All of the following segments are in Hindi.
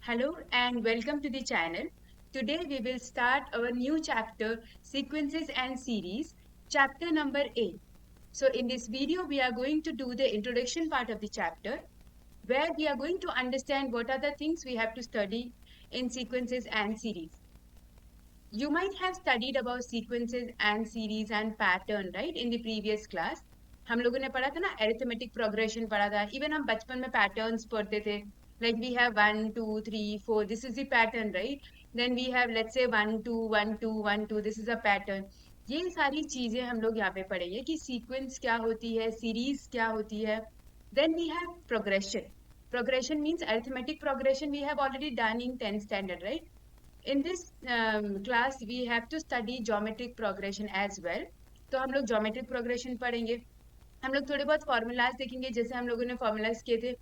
Hello and welcome to the channel. Today we will start our new chapter, Sequences and Series, chapter number 8. So in this video we are going to do the introduction part of the chapter where we are going to understand what are the things we have to study in sequences and series. You might have studied about sequences and series and pattern, right, in the previous class. हम लोगों ने पढ़ा था ना arithmetic progression पढ़ा था. Even हम बचपन में patterns पढ़ते थे. Like we have 1, 2, 3, 4. This is the pattern, right? Then we have let's say 1, 2, 1, 2, 1, 2. This is a pattern. ये सारी चीजें हम लोग यहाँ पे पढ़ेंगे कि sequence क्या होती है, series क्या होती है. Then we have progression. Progression means arithmetic progression we have already done in 10th standard, right? In this class we have to study geometric progression as well. तो हम लोग geometric progression पढ़ेंगे. हम लोग थोड़े बहुत फॉर्मूलाज देखेंगे जैसे हम लोगों ने फॉर्मूलाज किए थे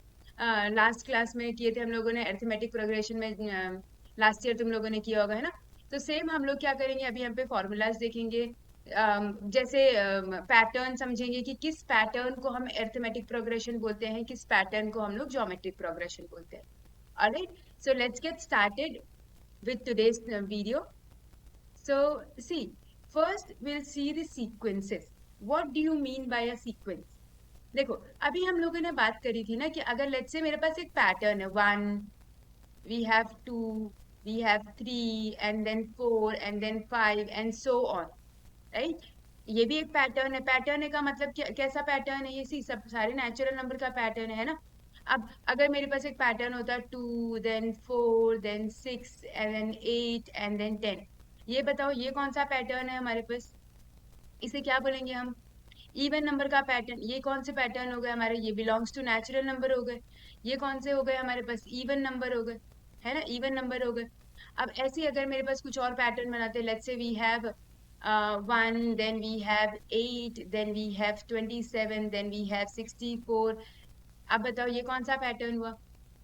लास्ट क्लास में किए थे हम लोगों ने अरिथमेटिक प्रोग्रेशन में. लास्ट ईयर तुम लोगों ने किया होगा है ना. तो सेम हम लोग क्या करेंगे अभी हम पे फॉर्मूलाज देखेंगे. जैसे पैटर्न समझेंगे कि किस पैटर्न को हम अरिथमेटिक प्रोग्रेशन बोलते हैं किस पैटर्न को हम लोग ज्योमेट्रिक प्रोग्रेशन बोलते हैं. Alright, so let's get started with today's video. So see, first we'll see the sequences. What do you mean by a sequence? देखो अभी हम लोगों ने बात करी थी ना कि अगर लेट्स से मेरे पास एक पैटर्न है 1, we have 2, we have 3 and then 4 and then 5 and so on, right? ये भी एक पैटर्न है. पैटर्न है का मतलब कैसा पैटर्न है? ये सी सब सारे नेचुरल नंबर का पैटर्न है ना. अब अगर मेरे पास एक पैटर्न होता 2 then 4 then 6 and then 8 and then 10, ये बताओ ये कौन सा पैटर्न है हमारे पास? इसे क्या बोलेंगे हम? इवन नंबर का पैटर्न. ये कौन से पैटर्न हो गए हमारे? ये बिलोंग्स टू नेचुरल नंबर हो गए. ये कौन से हो गए हमारे पास? इवन नंबर हो गए, है ना, इवन नंबर हो गए. अब ऐसे ही अगर मेरे पास कुछ और पैटर्न बनाते हैं, let's say we have 1 then we have 8 then we have 27 then we have 64. अब बताओ ये कौन सा पैटर्न हुआ?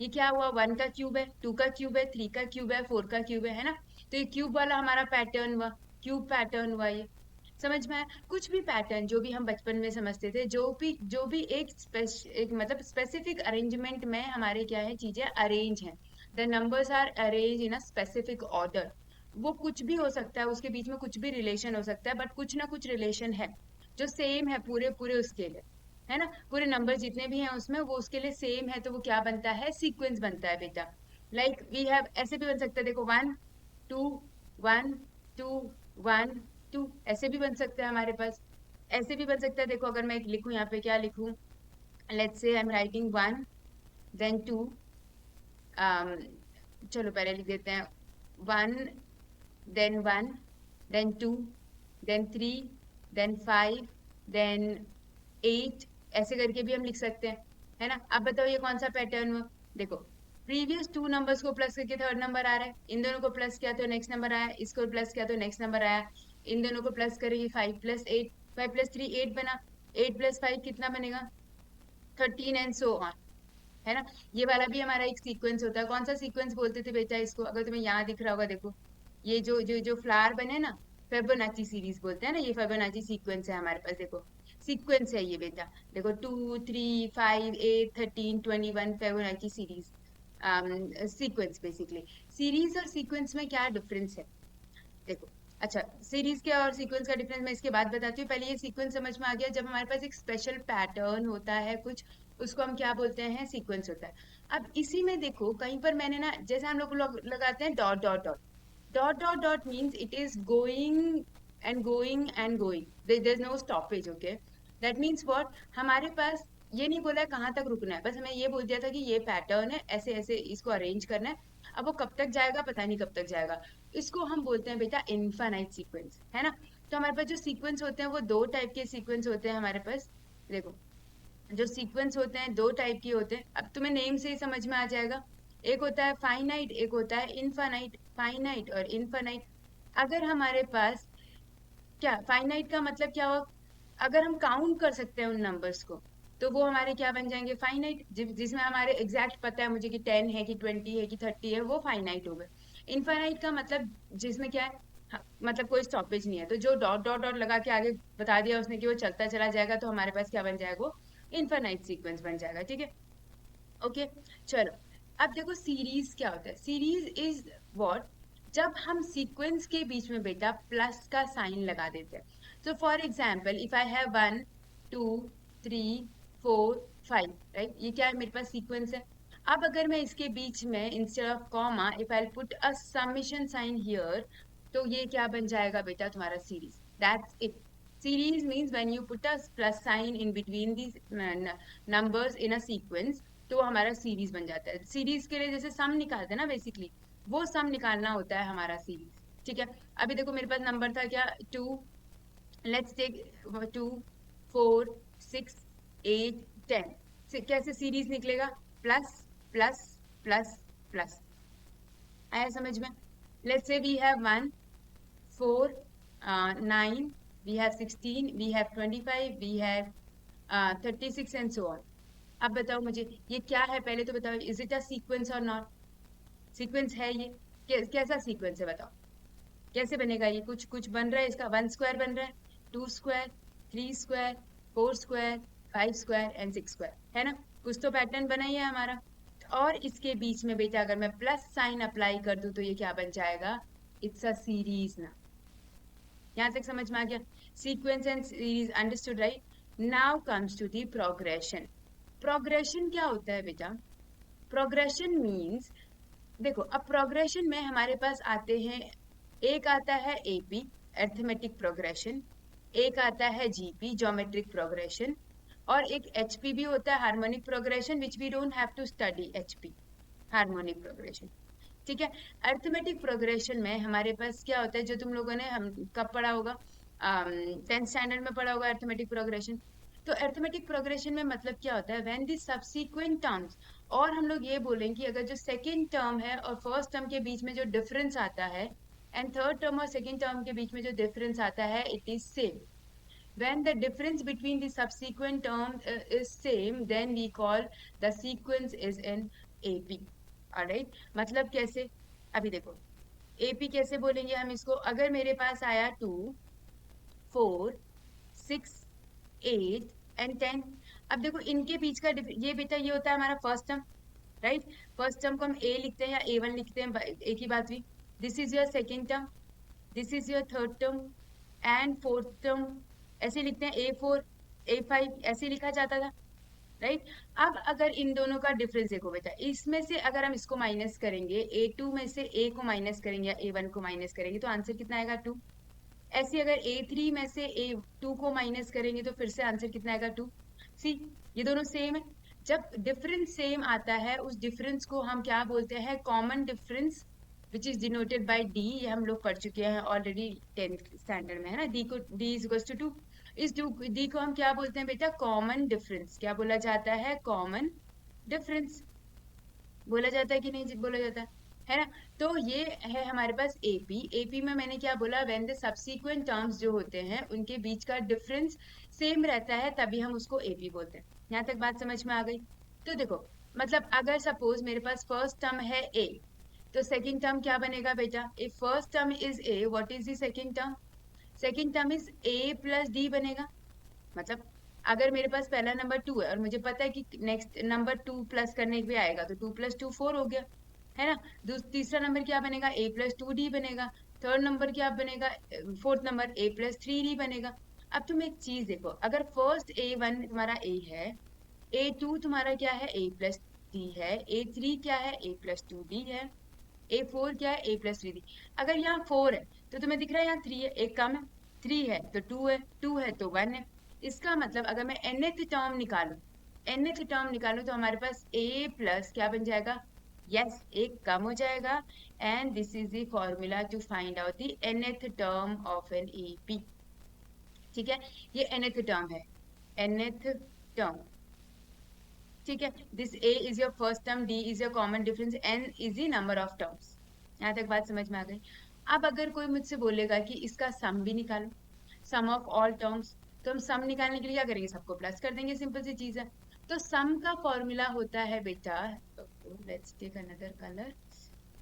ये क्या हुआ? 1 का क्यूब है, 2 का क्यूब है, 3 का क्यूब है, 4 का क्यूब है ना. तो ये क्यूब वाला हमारा पैटर्न हुआ, क्यूब पैटर्न हुआ. ये समझ में आया? कुछ भी पैटर्न जो भी हम बचपन में समझते थे, जो भी एक मतलब स्पेसिफिक अरेंजमेंट में हमारे क्या है चीजें अरेंज हैं. The numbers are arrange in a specific order. वो कुछ भी हो सकता है, उसके बीच में कुछ भी रिलेशन हो सकता है, बट कुछ ना कुछ रिलेशन है जो सेम है पूरे पूरे उसके लिए, है ना. पूरे नंबर जितने भी हैं उसमें वो उसके लिए सेम है, तो वो क्या बनता है? सीक्वेंस बनता है बेटा. लाइक वी हैव ऐसे भी बन सकता है, देखो 1 2 1 2 1 2, ऐसे भी बन सकता है हमारे पास. ऐसे भी बन सकता है, देखो अगर मैं लिखूं यहाँ पे क्या लिखूं? Let's say I am writing 1 then 2. चलो पहले लिख देते हैं 1 then 1 then 2 then 3 then 5 then 8. ऐसे करके भी हम लिख सकते हैं, है ना. अब बताओ ये कौन सा पैटर्न हुआ? देखो प्रीवियस 2 नंबर्स को प्लस करके थर्ड नंबर आ रहा है, इन दोनों को प्लस किया तो नेक्स्ट नंबर आया, इसको प्लस किया तो नेक्स्ट नंबर आया. इन दोनों को प्लस करेंगे 5 प्लस 8, 5 प्लस 3 8 बना. 8 प्लस 5 कितना बनेगा? 13 एंड सो ऑन, है ना. ये वाला भी हमारा एक सीक्वेंस होता है. कौन सा सीक्वेंस बोलते थे बेटा इसको? अगर तुम्हें यहाँ दिख रहा होगा, देखो ये जो फ्लावर बने ना, फेबोनाची सीरीज बोलते हैं ना. ये फेबोनाची सीक्वेंस है हमारे पास. देखो सीक्वेंस है ये बेटा. देखो 2 3 5 8 13 21 Fibonacci series sequence. Basically series और सीक्वेंस में क्या डिफरेंस है देखो. अच्छा, सीरीज के और सीक्वेंस का डिफरेंस मैं इसके बाद बताती हूँ. पहले ये सीक्वेंस समझ में आ गया. जब हमारे पास एक स्पेशल पैटर्न होता है कुछ, उसको हम क्या बोलते हैं? सीक्वेंस होता है. अब इसी में देखो कहीं पर मैंने ना, जैसे हम लोग लगाते हैं dot dot dot. Dot dot dot means it is going and going and going, there is no stoppage. Okay, that means what? हमारे पास ये नहीं बोला है कहाँ तक रुकना है, बस हमें ये बोल दिया था कि ये पैटर्न है, ऐसे ऐसे इसको अरेंज करना है. अब वो कब तक जाएगा पता नहीं कब तक जाएगा. इसको हम बोलते हैं बेटा इनफाइनाइट सीक्वेंस, है ना. तो हमारे पास जो सीक्वेंस होते हैं वो दो टाइप के सीक्वेंस होते हैं हमारे पास. देखो जो सीक्वेंस होते हैं दो टाइप के होते हैं. अब तुम्हें नेम से ही समझ में आ जाएगा. एक होता है फाइनाइट, एक होता है इनफाइनाइट. फाइनाइट और इनफाइनाइट. अगर हमारे पास क्या फाइनाइट का मतलब क्या हुआ? अगर हम काउंट कर सकते हैं उन नंबर्स को तो वो हमारे क्या बन जाएंगे? फाइनाइट. जिसमें हमारे एग्जैक्ट पता है मुझे कि 10 है कि 20 है कि 30 है, वो फाइनाइट हो गए. इनफाइनाइट का मतलब जिसमें क्या है, मतलब कोई स्टॉपेज नहीं है. तो जो डॉट डॉट डॉट लगा के आगे बता दिया उसने कि वो चलता चला जाएगा, तो हमारे पास क्या बन जाएगा? वो इनफाइनाइट सीक्वेंस बन जाएगा. ठीक है, ओके. चलो अब देखो सीरीज क्या होता है, सीरीज इज व्हाट, जब हम सीक्वेंस के बीच में बेटा प्लस का साइन लगा देते हैं। So for example if I have 1 2 3 4 5, right, ये क्या है मेरे पास सीक्वेंस है। अब अगर मैं इसके बीच में instead of comma if I put a summation sign here, तो ये क्या बन जाएगा बेटा तुम्हारा series, that's it. Series means when you put a plus sign in between these numbers in a sequence, तो वो हमारा सीरीज बन जाता है। सीरीज के लिए जैसे सम निकालते हैं ना, बेसिकली वो सम निकालना होता है हमारा सीरीज। ठीक है, अभी देखो मेरे पास नंबर था क्या, 2, लेट्स टेक 2 4 6 8 10, कैसे सीरीज निकलेगा, प्लस प्लस प्लस प्लस, आया समझ में। Let's say we have 1 4 9, we have 16, we have 25, we have 36 and so on। अब बताओ मुझे ये क्या है, पहले तो बताओ, इज इट अ सीक्वेंस और नॉट, सीक्वेंस है ये, कैसा सीक्वेंस है बताओ, कैसे बनेगा ये, कुछ कुछ बन रहा है इसका, 1 स्क्वायर बन रहा है, 2 square, 3 square, 4 square, 5 square and 6 square, है ना, कुछ तो पैटर्न बना ही है हमारा। और इसके बीच में बेटा अगर मैं प्लस साइन अप्लाई कर दूं तो ये क्या बन जाएगा, इट्स अ सीरीज ना। यहाँ तक समझ में आ गया, sequence and series understood, right. Now comes to the progression. Progression क्या होता है बेटा, प्रोग्रेशन मीन्स, देखो अब प्रोग्रेशन में हमारे पास आते हैं, एक आता है एपी अरिथमेटिक प्रोग्रेशन, एक आता है जीपी ज्योमेट्रिक प्रोग्रेशन, और एक एचपी भी होता है harmonic progression, which we don't have to study HP, harmonic progression. ठीक है, अरिथमेटिक प्रोग्रेशन में हमारे पास क्या होता है, जो तुम लोगों ने हम कब पढ़ा होगा, 10th स्टैंडर्ड में पढ़ा होगा अरिथमेटिक प्रोग्रेशन। तो अरिथमेटिक प्रोग्रेशन में मतलब क्या होता है, व्हेन दी सब्सीक्वेंट टर्म्स, और हम लोग ये बोलेंगे कि अगर जो सेकेंड टर्म है और फर्स्ट टर्म के बीच में जो डिफरेंस आता है, एंड थर्ड टर्म और सेकेंड टर्म के बीच में जो डिफरेंस आता है, it is same. When the difference between the subsequent terms is same, then we call the sequence is in AP। alright, मतलब कैसे, अभी देखो AP कैसे बोलेंगे हम इसको, अगर मेरे पास आया 2 4 6 8 एंड 10, अब देखो इनके बीच का ये बेटा ये होता है हमारा first term, right. First term को हम ए लिखते हैं या A1 लिखते हैं, एक ही बात हुई। This is your second term, this is your third term and fourth term, ऐसे लिखते हैं A4 A5, ऐसे लिखा जाता था, राइट। अब अगर इन दोनों का डिफरेंस देखो बेटा, इसमें से अगर हम इसको माइनस करेंगे, A2 में से A को माइनस करेंगे या A1 को माइनस करेंगे, तो आंसर कितना आएगा 2। ऐसे अगर A3 में से A2 को माइनस करेंगे तो फिर से आंसर कितना आएगा 2। सी, ये दोनों सेम है। जब डिफरेंस सेम आता है, उस डिफरेंस को हम क्या बोलते हैं, common difference, which is denoted by D. ये हम लोग पढ़ चुके हैं ऑलरेडी 10th स्टैंडर्ड में, है ना, डी को, डी इज इक्वल्स टू 2। इस डी को हम क्या बोलते हैं बेटा, कॉमन डिफरेंस, क्या बोला जाता है, कॉमन डिफरेंस, बोला जाता है कि नहीं बोला जाता है ना। तो ये है हमारे पास एपी। एपी में मैंने क्या बोला, व्हेन द सब्सीक्वेंट टर्म्स जो होते हैं उनके बीच का डिफरेंस सेम रहता है, तभी हम उसको एपी बोलते हैं। यहाँ तक बात समझ में आ गई। तो देखो, मतलब अगर सपोज मेरे पास फर्स्ट टर्म है ए, तो सेकेंड टर्म क्या बनेगा बेटा, if first term is a, what is the second term, second term is a plus D बनेगा। मतलब अगर मेरे पास पहला नंबर 2 है और मुझे पता है कि नेक्स्ट नंबर 2 प्लस करने पे आएगा, तो 2 + 2 4 हो गया, है ना। तीसरा नंबर क्या बनेगा, A+2D बनेगा। थर्ड नंबर क्या बनेगा, फोर्थ नंबर A+3D बनेगा। अब तुम एक चीज देखो, अगर फर्स्ट A1 तुम्हारा A है, A2 तुम्हारा क्या है, A+D है, A3 क्या है, A+2D है, A4 क्या है, A+3D। अगर यहाँ 4 है तो तुम्हें दिख रहा है यहाँ 3 है, एक कम है, 3 है तो 2 है, 2 है तो 1 है। इसका मतलब अगर मैं nth टर्म निकालूं, nth टर्म निकालूं तो हमारे पास a प्लस क्या बन जाएगा, यस, एक कम हो जाएगा। And this is the formula to find out the nth term of an AP। ठीक है, ये nth टर्म है, nth टर्म, ठीक है। This a is your first term, d is your common difference, n is the number of terms. यहाँ तक बात समझ में आ गई। अब अगर कोई मुझसे बोलेगा कि इसका सम भी निकालो, सम ऑफ ऑल टर्म्स, तो हम सम निकालने के लिए क्या करेंगे, सबको प्लस कर देंगे, सिंपल सी चीज है। तो सम का फॉर्मूला होता है बेटा, let's take another colour.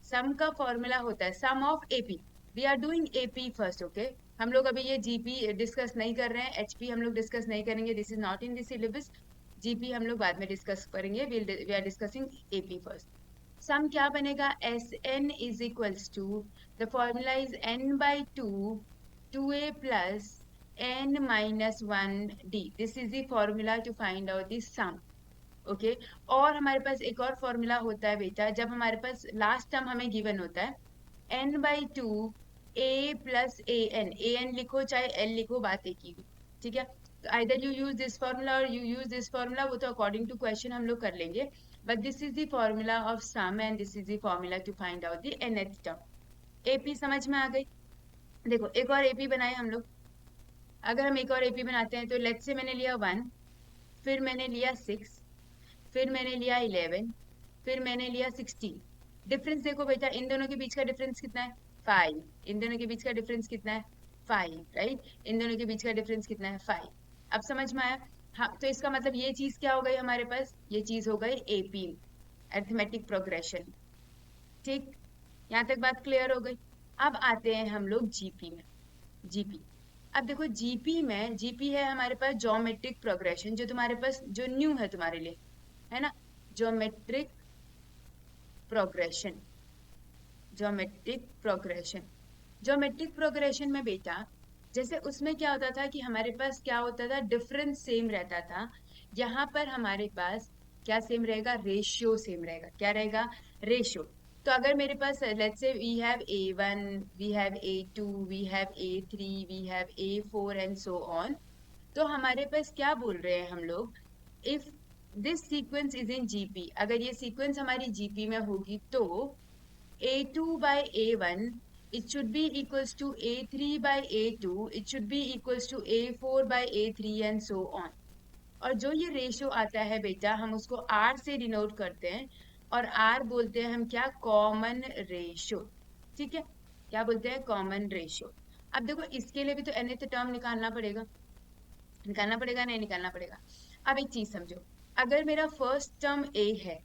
Sum का फॉर्मूला होता है sum of AP. We are doing AP first, okay. हम लोग अभी ये जीपी डिस्कस नहीं कर रहे हैं, एचपी हम लोग डिस्कस नहीं करेंगे, this is not in the syllabus. GP हम लोग बाद में डिस्कस करेंगे, we are discussing AP first. Sum क्या बनेगा, s n is equals to, the formula is n by two a plus n minus one d, this is the formula to find out the sum. Okay, और हमारे पास एक और फॉर्मूला होता है बेटा, जब हमारे पास लास्ट टर्म हमें गिवन होता है n by two a plus a n लिखो चाहे एल लिखो, बात एक ही हुई। ठीक है, तो either you use this formula और यू यूज दिस फॉर्मूला, वो तो अकॉर्डिंग टू क्वेश्चन हम लोग कर लेंगे, but this is the formula of sum and this is the formula to find out the nth term. AP समझ में आ गई? देखो एक और एपी बनाए हम लोग। अगर हम एक और एपी बनाते हैं तो लेट्स से मैंने लिया 1, फिर मैंने लिया 6, फिर मैंने लिया 11, फिर मैंने लिया 16। डिफरेंस देखो बेटा, इन दोनों के बीच का डिफरेंस कितना है, 5। इन दोनों के बीच का डिफरेंस कितना है, 5, राइट। इन दोनों के बीच का डिफरेंस कितना है, 5। अब समझ में आया? हाँ, तो इसका मतलब ये चीज क्या हो गई हमारे पास, ये चीज हो गई एपी, अरिथमेटिक प्रोग्रेशन। ठीक, यहाँ तक बात क्लियर हो गई। अब आते हैं हम लोग जीपी में। जीपी, अब देखो जीपी में, जीपी है हमारे पास ज्योमेट्रिक प्रोग्रेशन, जो तुम्हारे पास जो न्यू है तुम्हारे लिए, है ना, geometric progression. Geometric progression, geometric progression में बेटा, जैसे उसमें क्या होता था कि हमारे पास क्या होता था, डिफरेंस सेम रहता था। यहाँ पर हमारे पास क्या सेम रहेगा, रेशियो सेम रहेगा। क्या रहेगा, रेशियो। तो अगर मेरे पास let's say we have a1, we have a2, we have a3, we have a4 and so on, तो हमारे पास क्या बोल रहे हैं हम लोग, if this sequence is in GP, अगर ये सीक्वेंस हमारी जीपी में होगी तो a2 by a1, it should be equals to a3 by a2, it should be equals to a4 by a3 and so on। और जो ये रेशियो आता है बेटा, हम उसको r से डिनोट करते हैं, और r बोलते हैं हम क्या, कॉमन रेशियो। ठीक है, क्या बोलते हैं, कॉमन रेशियो। अब देखो इसके लिए भी तो nth टर्म निकालना पड़ेगा, निकालना पड़ेगा नहीं निकालना पड़ेगा। अब एक चीज समझो, अगर मेरा फर्स्ट टर्म a है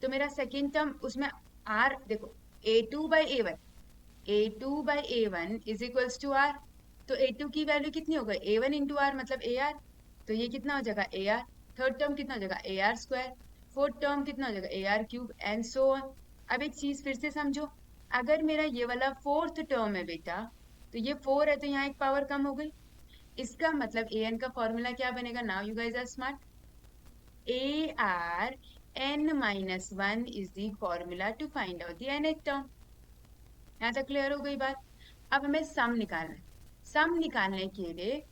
तो मेरा सेकेंड टर्म उसमें r, देखो a2 by a1, a2 by a1 is equals to r, तो a2 की वैल्यू कितनी हो गई, a1 इंटू आर मतलब ar, तो ये कितना हो जाएगा ar। थर्ड टर्म कितना हो जाएगा, ar स्क्वायर। फोर्थ टर्म कितना हो जाएगा, ar cube and so on. अब एक चीज फिर से समझो, अगर मेरा ये वाला फोर्थ टर्म है बेटा, तो ये 4 है तो यहाँ एक पावर कम हो गई, इसका मतलब an का फॉर्मूला क्या बनेगा, now you guys are smart, ar n minus 1 is the formula to find out the nth term। यहाँ तक क्लियर हो गई बात? अब हमें सम निकालना है। सम निकालने के लिए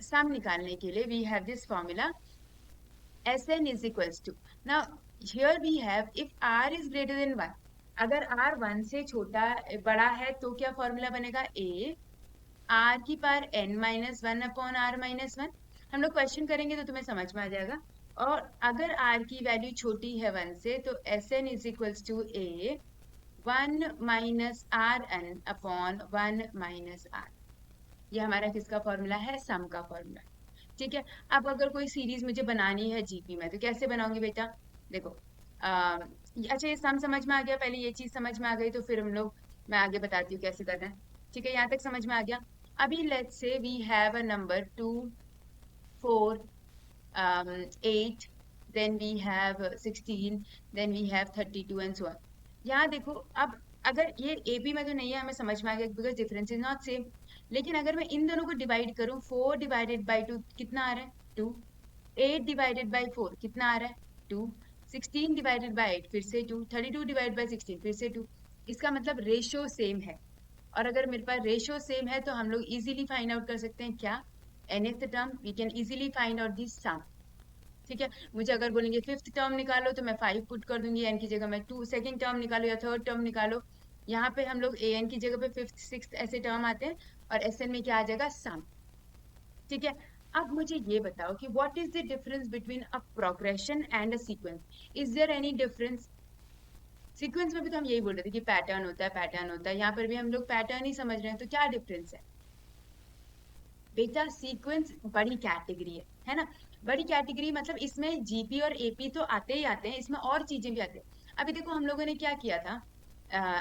सम निकालने के लिए we have this formula Sn is equals to, now here we have if r is greater than 1, अगर r 1 से छोटा बड़ा है तो क्या फॉर्मूला बनेगा, a r की power n minus one upon r minus one. हम लोग क्वेश्चन करेंगे तो तुम्हें समझ में आ जाएगा। और अगर r की वैल्यू छोटी है 1 से तो Sn is equals to a 1 minus r n upon 1 minus r. ये हमारा किसका फॉर्मूला है, सम का फॉर्मूला। ठीक है, अब अगर कोई सीरीज मुझे बनानी है जीपी में तो कैसे बनाऊंगी बेटा, देखो अच्छा ये सम समझ में आ गया, पहले ये चीज समझ में आ गई तो फिर हम लोग, मैं आगे बताती हूँ कैसे करना है। ठीक है, यहाँ तक समझ में आ गया। अभी let's say we have a number 2, 4, 8, then we have 16, then we have 32 and so on। यहाँ देखो, अब अगर ये AP में तो नहीं है, हमें समझ में आ गया because difference is not same. लेकिन अगर मैं इन दोनों को डिवाइड करूँ, 4 डिवाइडेड बाई 2 कितना आ रहा है, 2। 8 डिवाइडेड बाई 4 कितना आ रहा है, 2। 16 डिवाइडेड बाई 8 फिर से 2। 32 डिवाइड बाई 16 फिर से 2। इसका मतलब रेशियो सेम है, और अगर मेरे पास रेशियो सेम है तो हम लोग इजीली फाइंड आउट कर सकते हैं क्या, nth term, we can easily find out this sum. ठीक है, मुझे अगर बोलेंगे फिफ्थ टर्म निकालो तो मैं 5 पुट कर दूंगी, एन की जगह मैं 2, सेकंड टर्म निकालो या थर्ड टर्म निकालो, यहाँ पे हम लोग ए एन की जगह पे फिफ्थ सिक्स्थ ऐसे टर्म आते हैं, और एस एन में क्या आ जाएगा, सम। ठीक है, अब मुझे ये बताओ कि what is the difference between a progression and a sequence, is there any difference? Sequence में भी तो हम यही बोल रहे थे कि पैटर्न होता है, पैटर्न होता है, यहाँ पर भी हम लोग पैटर्न ही समझ रहे हैं, तो क्या डिफरेंस है बेटा? सीक्वेंस बड़ी कैटेगरी है ना, बड़ी कैटेगरी मतलब इसमें जीपी और एपी तो आते ही आते हैं, इसमें और चीजें भी आती हैं। अभी देखो हम लोगों ने क्या किया था,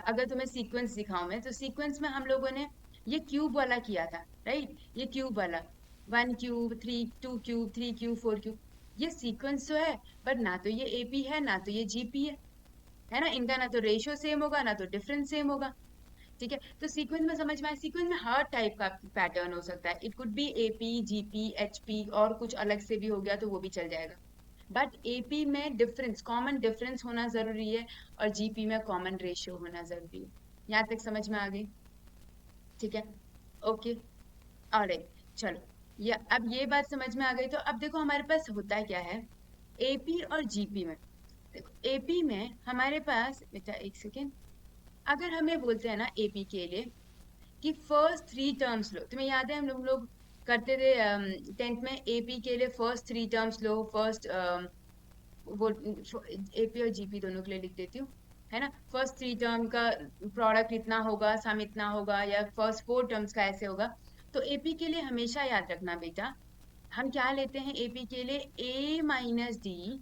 अगर तुम्हें सीक्वेंस दिखाऊं मैं, तो सीक्वेंस में हम लोगों ने ये क्यूब वाला किया था, राइट, ये क्यूब वाला, 1 क्यूब 3, 2 क्यूब 3 क्यूब 4 क्यूब। ये सीक्वेंस तो है, पर ना तो ये एपी है ना तो ये जीपी है ना, इनका ना तो रेशियो सेम होगा ना तो डिफरेंस सेम होगा। ठीक है, तो सीक्वेंस में समझ में आए, सीक्वेंस में हर टाइप का पैटर्न हो सकता है, it could be AP GP HP, और कुछ अलग से भी हो गया तो वो भी चल जाएगा। बट एपी में डिफरेंस, कॉमन डिफरेंस होना जरूरी है, और जीपी में कॉमन रेशियो होना जरूरी है। यहाँ तक समझ में आ गई? ठीक है, ओके, ऑलराइट, चलो, ये अब ये बात समझ में आ गई। तो अब देखो हमारे पास होता क्या है एपी और जीपी में। देखो एपी में हमारे पास, बेटा एक सेकेंड, अगर हमें बोलते हैं ना एपी के लिए कि फर्स्ट थ्री टर्म्स लो, तुम्हें याद है हम लोग करते थे 10th में, एपी के लिए फर्स्ट थ्री टर्म्स लो, फर्स्ट वो एपी और जीपी दोनों के लिए लिख देती हूँ, है ना। फर्स्ट थ्री टर्म का प्रोडक्ट इतना होगा, सम इतना होगा, या फर्स्ट फोर टर्म्स का ऐसे होगा। तो एपी के लिए हमेशा याद रखना बेटा, हम क्या लेते हैं एपी के लिए, a minus d,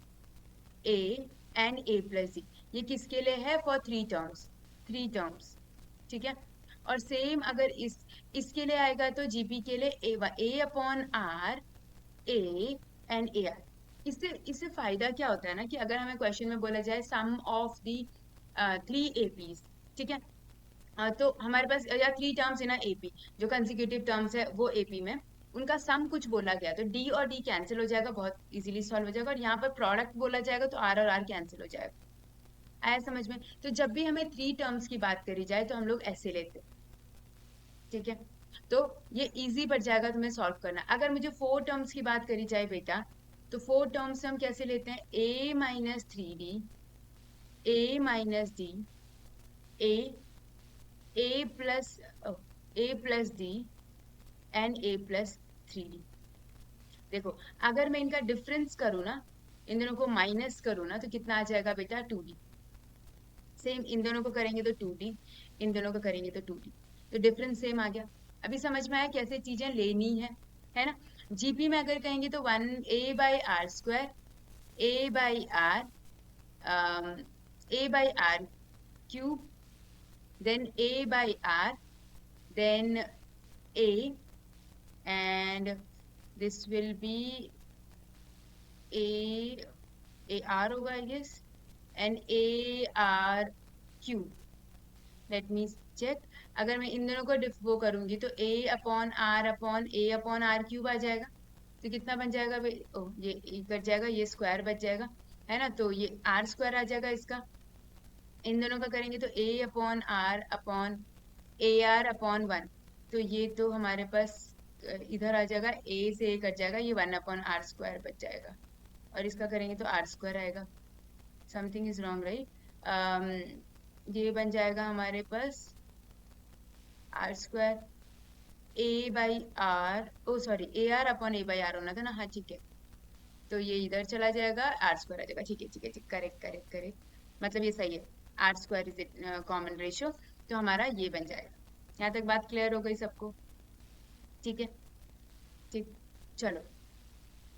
a and a plus d. ये किसके लिए है? For three terms, three terms, ठीक है। और सेम अगर इसके लिए आएगा तो जीपी के लिए a upon r, a and a r. इससे इससे फायदा क्या होता है ना, कि अगर हमें क्वेश्चन में बोला जाए सम ऑफ दी थ्री एपीज, ठीक है, तो हमारे पास या थ्री टर्म्स इन एपी, जो कंसेक्यूटिव टर्म्स है वो एपी में, उनका सम कुछ बोला गया तो डी और डी कैंसिल हो जाएगा, बहुत इजीली सॉल्व हो जाएगा। और यहाँ पर प्रोडक्ट बोला जाएगा तो आर और आर कैंसिल हो जाएगा। आया समझ में? तो जब भी हमें थ्री टर्म्स की बात करी जाए तो हम लोग ऐसे लेते हैं, ठीक है। तो ये इजी पड़ जाएगा तुम्हें सॉल्व करना। अगर मुझे फोर टर्म्स की बात करी जाए बेटा, तो फोर टर्म्स हम कैसे लेते हैं, a minus three d, a minus d, a, a plus, a plus d and a plus three d. देखो अगर मैं इनका डिफरेंस करूँ ना, इन दोनों को माइनस करूँ ना, तो कितना आ जाएगा बेटा, टू डी। सेम इन दोनों को करेंगे तो टू डी, इन दोनों को करेंगे तो टू डी, तो डिफरेंस सेम आ गया। अभी समझ में आया कैसे चीजें लेनी है ना। जीपी में अगर कहेंगे तो one a by r square, a by r, a by r cube, then a by r, then a, and this will be a, a r होगा I guess, and a r cube। Let me check, अगर मैं इन दोनों को वो करूंगी तो a upon a upon r cube आ जाएगा। तो कितना बन जाएगा भाई, ओ ये कट जाएगा, ये स्क्वायर बच जाएगा, है ना। तो ये आर स्क्वायर आ जाएगा इसका। इन दोनों का करेंगे तो a upon A r upon one. तो ये तो हमारे पास इधर आ जाएगा, ए से ए कट जाएगा, ये वन अपॉन आर स्क्वायर बच जाएगा। और इसका करेंगे तो आर स्क्वायर आएगा। Something is wrong right. ये बन जाएगा हमारे पास r square, a by r, oh sorry, a r upon a by r होना था ना, हाँ ठीक है। तो ये इधर चला जाएगा, आर स्क्वायर आ जाएगा, ठीक है ठीक है ठीक, करेक्ट करेक्ट करेक्ट, मतलब ये सही है। R square is common ratio, तो हमारा ये बन जाएगा। यहाँ तक बात क्लियर हो गई सबको? ठीक है, ठीक, चलो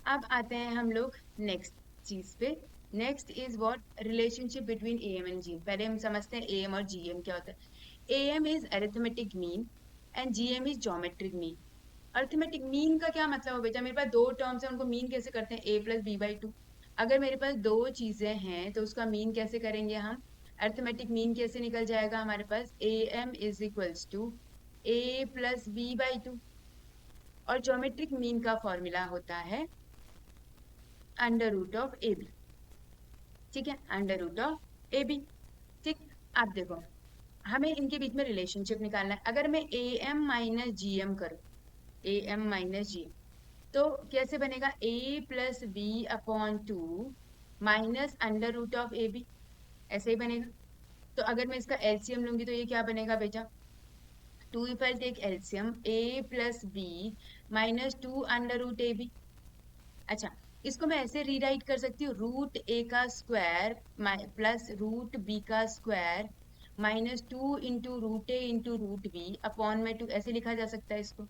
अब आते हैं हम लोग नेक्स्ट चीज पे। Next is what, relationship between am and GM. पहले हम समझते हैं एएम और जीएम क्या होता है। Am is arithmetic mean and GM is geometric mean. Arithmetic mean का क्या मतलब है बेटा, मेरे पास दो टर्म्स है, उनको मीन कैसे करते हैं, ए प्लस बी बाई टू। अगर मेरे पास दो चीजें हैं तो उसका मीन कैसे करेंगे हम, अरिथमेटिक मीन कैसे निकल जाएगा हमारे पास, A M is equals to a plus b by two. और ज्योमेट्रिक मीन का फॉर्मूला होता है under root of a b, ठीक है, under root of a b. ठीक, आप देखो हमें इनके बीच में रिलेशनशिप निकालना है। अगर मैं A M minus G M करूँ, ए एम माइनस जी, तो कैसे बनेगा, a plus b upon two minus under root of a b, ऐसे ही बनेगा। तो अगर मैं इसका एलसीएम लूंगी तो ये क्या बनेगा बेटा, two if I take LCM, a plus b minus two under root a b. अच्छा, इसको मैं ऐसे रीराइट कर सकती हूँ, रूट ए का स्क्वायर प्लस रूट बी का square minus two into root A into root B upon में टू, ऐसे लिखा जा सकता है इसको।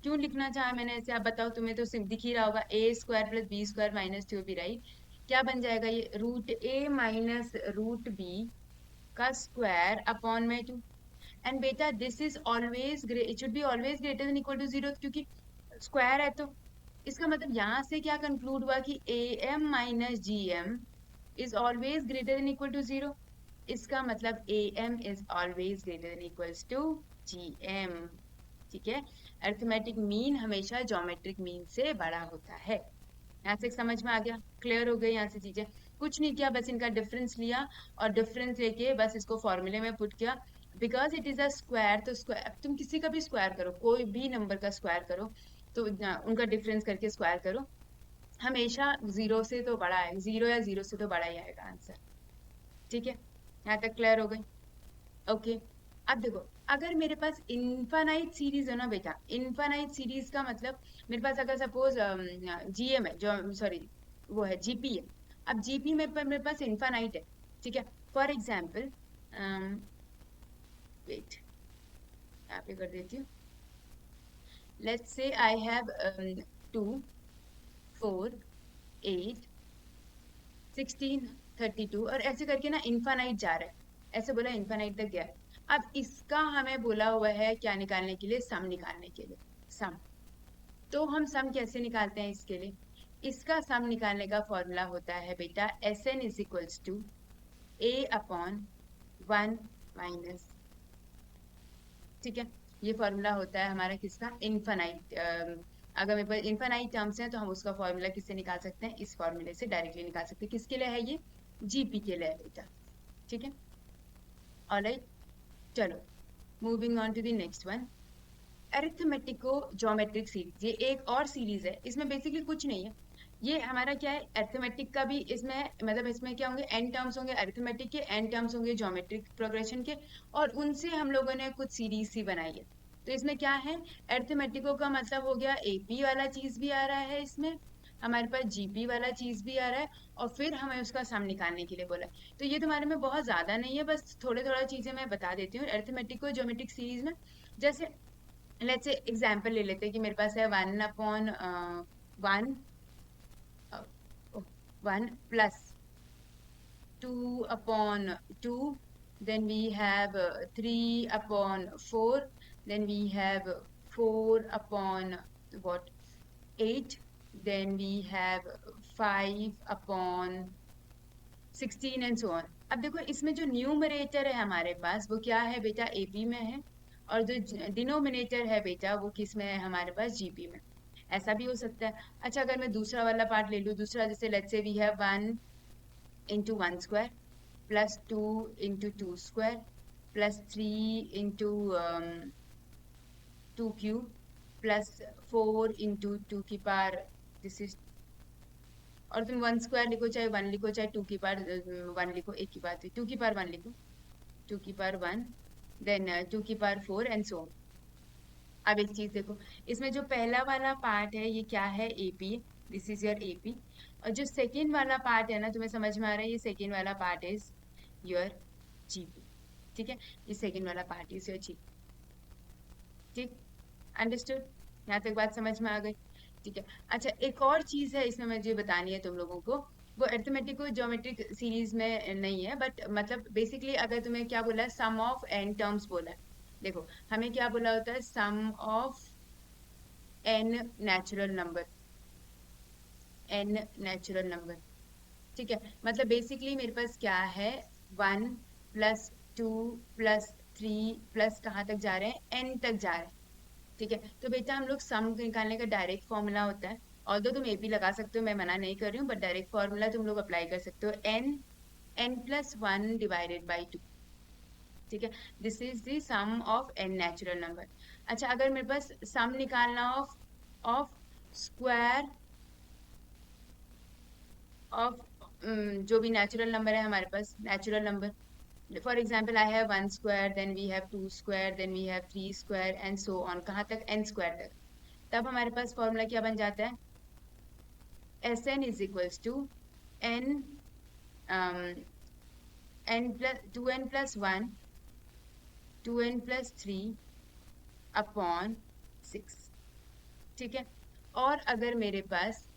क्यों लिखना चाहा मैंने ऐसे, आप बताओ, तुम्हें तो सिर्फ दिख ही रहा होगा, A square plus B square minus two B, right. क्या बन जाएगा ये, root A minus root B का स्क्वायर अपॉन में टू। एंड बेटा this is always it should be always greater than equal to zero, क्योंकि स्क्वायर है तो इसका मतलब यहाँ से क्या कंक्लूड हुआ कि A M minus G M is always greater than equal to zero. इसका मतलब A M is always greater than equals to G M. ठीक है, अरिथमेटिक मीन हमेशा ज्योमेट्रिक मीन से बड़ा होता है। यहाँ से समझ में आ गया, क्लियर हो गई यहाँ से चीजें। कुछ नहीं किया, बस इनका डिफरेंस लिया और डिफरेंस लेके बस इसको फॉर्मूले में पुट किया। Because it is a square, तो स्क्वायर तुम किसी का भी स्क्वायर करो, कोई भी नंबर का स्क्वायर करो, तो उनका डिफरेंस करके स्क्वायर करो, हमेशा जीरो से तो बड़ा है, जीरो या जीरो से तो बड़ा ही आएगा आंसर। ठीक है, यहाँ तक क्लियर हो गई। ओके, अब देखो, अगर मेरे पास इनफाइनाइट सीरीज है ना बेटा, इनफाइनाइट सीरीज का मतलब मेरे पास अगर सपोज जीएम है, जो सॉरी वो है जीपी है। अब जीपी में पर मेरे पास इनफाइनाइट है। ठीक है, फॉर एग्जाम्पल वेट, यहाँ पे कर देती हूँ। लेट्स से आई हैव 2 4 8 16 32 और ऐसे करके ना इनफाइनाइट जा रहा है, ऐसे बोला इनफाइनाइट तक गया है। अब इसका हमें बोला हुआ है क्या निकालने के लिए, सम निकालने के लिए, सम। तो हम सम कैसे निकालते हैं इसके लिए, इसका सम निकालने का फॉर्मूला होता है बेटा S n is equals to a upon 1 minus. ठीक है, ये फॉर्मूला होता है हमारा किसका, इनफाइनाइट। अगर मेरे पास इनफाइनाइट टर्म्स हैं तो हम उसका फॉर्मूला किससे निकाल सकते हैं, इस फॉर्मूले से डायरेक्टली निकाल सकते हैं। किसके लिए है ये, जीपी के लिए है बेटा। ठीक है, ऑलराइट, चलो moving on to the next one, arithmetico geometric series. ये एक और सीरीज है, इसमें बेसिकली कुछ नहीं है। ये हमारा क्या है, अरिथमेटिक का भी इसमें मतलब इसमें क्या होंगे, एन टर्म्स होंगे अरिथमेटिक के, एन टर्म्स होंगे ज्योमेट्रिक प्रोग्रेशन के, और उनसे हम लोगों ने कुछ सीरीज सी बनाई है। तो इसमें क्या है, अरिथमेटिको का मतलब हो गया एपी वाला चीज भी आ रहा है इसमें, हमारे पास जीपी वाला चीज भी आ रहा है, और फिर हमें उसका सम निकालने के लिए बोला है। तो ये तुम्हारे में बहुत ज्यादा नहीं है, बस थोड़े थोड़ा चीजें मैं बता देती हूँ अरिथमेटिको ज्योमेट्रिक सीरीज में। जैसे लेट्स से एग्जांपल ले लेते हैं कि मेरे पास है 1 1 plus 2 upon 2, then we have 3 upon 4, then we have 4 upon what 8, then we have 5 upon 16 and so on. अब देखो इसमें जो न्यूमरेटर है हमारे पास वो क्या है बेटा, एपी में है, और जो डिनोमिनेटर है बेटा वो किस में है हमारे पास, जीपी में। ऐसा भी हो सकता है। अच्छा, अगर मैं दूसरा वाला पार्ट ले लूँ, दूसरा जैसे let's say we have 1 into 1 square plus 2 into 2 square plus 3 into 2 cube plus 4 into 2 की पावर, दिस इज, और तुम 1 स्क्वायर लिखो चाहे 1 लिखो चाहे 2 की पावर 1 लिखो, एक ही बात है, 2 की पावर 1 लिखो, 2 की पावर 1, देन 2 की पावर 4 एंड सो। अब एक चीज देखो, इसमें जो पहला वाला पार्ट है ये क्या है, AP, this is your AP. और जो सेकेंड वाला पार्ट है ना, तुम्हें समझ में आ रहा है, ये सेकेंड वाला पार्ट इज योर जीपी। ठीक है, ये सेकेंड वाला पार्ट इज योर जीपी। ठीक, अंडरस्टूड, यहाँ तक बात समझ में आ गई। ठीक है, अच्छा एक और चीज है इसमें मुझे बतानी है तुम लोगों को, वो अरिथमेटिक और ज्योमेट्रिक सीरीज में नहीं है, बट मतलब बेसिकली अगर तुम्हें क्या बोला है, सम ऑफ एन टर्म्स बोला है। देखो हमें क्या बोला होता है, sum of N natural number, N natural number. ठीक है, मतलब बेसिकली मेरे पास क्या है, 1 प्लस 2 प्लस 3 प्लस कहाँ तक जा रहे हैं, एन तक जा रहे हैं। ठीक है, तो बेटा हम लोग सम निकालने का डायरेक्ट फॉर्मूला होता है, ऑल्दो तुम ए भी लगा सकते हो, मैं मना नहीं कर रही हूँ, बट डायरेक्ट फॉर्मूला तुम लोग अप्लाई कर सकते हो, एन n+1/2। ठीक है, this is the sum of N natural number. अच्छा, अगर मेरे पास सम निकालना ऑफ ऑफ स्क्वायर ऑफ जो भी नेचुरल नंबर है हमारे पास, natural number, for example I have 1 square, then we have 2 square, then we have 3 square and so on, कहाँ तक, एन स्क्वायर तक। तब हमारे पास फॉर्मूला क्या बन जाता है, S n is equals to n n plus 2n+1 2n+3 upon 6। ठीक है, और अगर मेरे पास,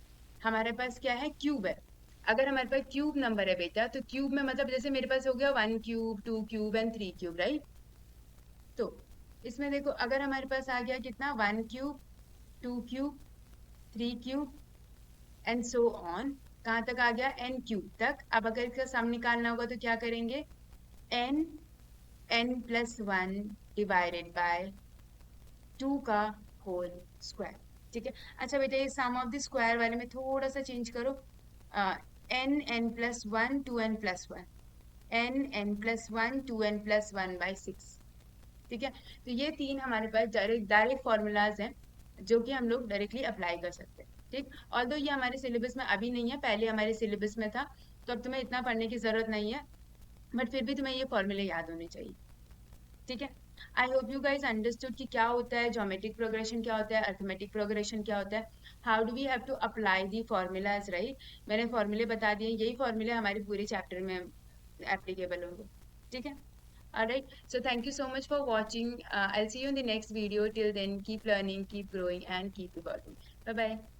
हमारे पास क्या है, क्यूब है, अगर हमारे पास क्यूब नंबर है बेटा, तो क्यूब में मतलब जैसे मेरे पास हो गया 1 cube 2 cube and 3 cube, right. तो इसमें देखो अगर हमारे पास आ गया कितना, 1 cube 2 cube 3 cube and so on. कहाँ तक आ गया? n क्यूब तक। अब अगर इसका सम निकालना होगा तो क्या करेंगे? n प्लस 1 डिवाइडेड बाय 2 का होल स्क्वायर। ठीक है। अच्छा बेटा, ये सम ऑफ द स्क्वायर वाले में थोड़ा सा चेंज करो। n plus 1 2n plus 1, n plus 1 2n plus 1 by 6। ठीक है। तो ये तीन हमारे पास डायरेक्ट डायरेक्ट फॉर्मूलाज हैं जो कि हम लोग डायरेक्टली अप्लाई कर सकते हैं। ठीक। ऑल्दो ये हमारे सिलेबस में अभी नहीं है, पहले हमारे सिलेबस में था, तो अब तुम्हें इतना पढ़ने की जरूरत नहीं है, बट फिर भी तुम्हें ये फॉर्मूले याद होने चाहिए। ठीक है। I hope you guys understood कि क्या होता है ज्योमेट्रिक प्रोग्रेशन, क्या होता है अर्थमेटिक प्रोग्रेशन, क्या होता है, how do we have to apply the formulas, right. मैंने फॉर्मूले बता दिए, यही फॉर्मूले हमारे पूरे चैप्टर में एप्लीकेबल होंगे। ठीक है। Alright, so thank you so much for watching. I'll see you in the next video. Till then, keep learning, keep growing, and keep evolving. Bye bye.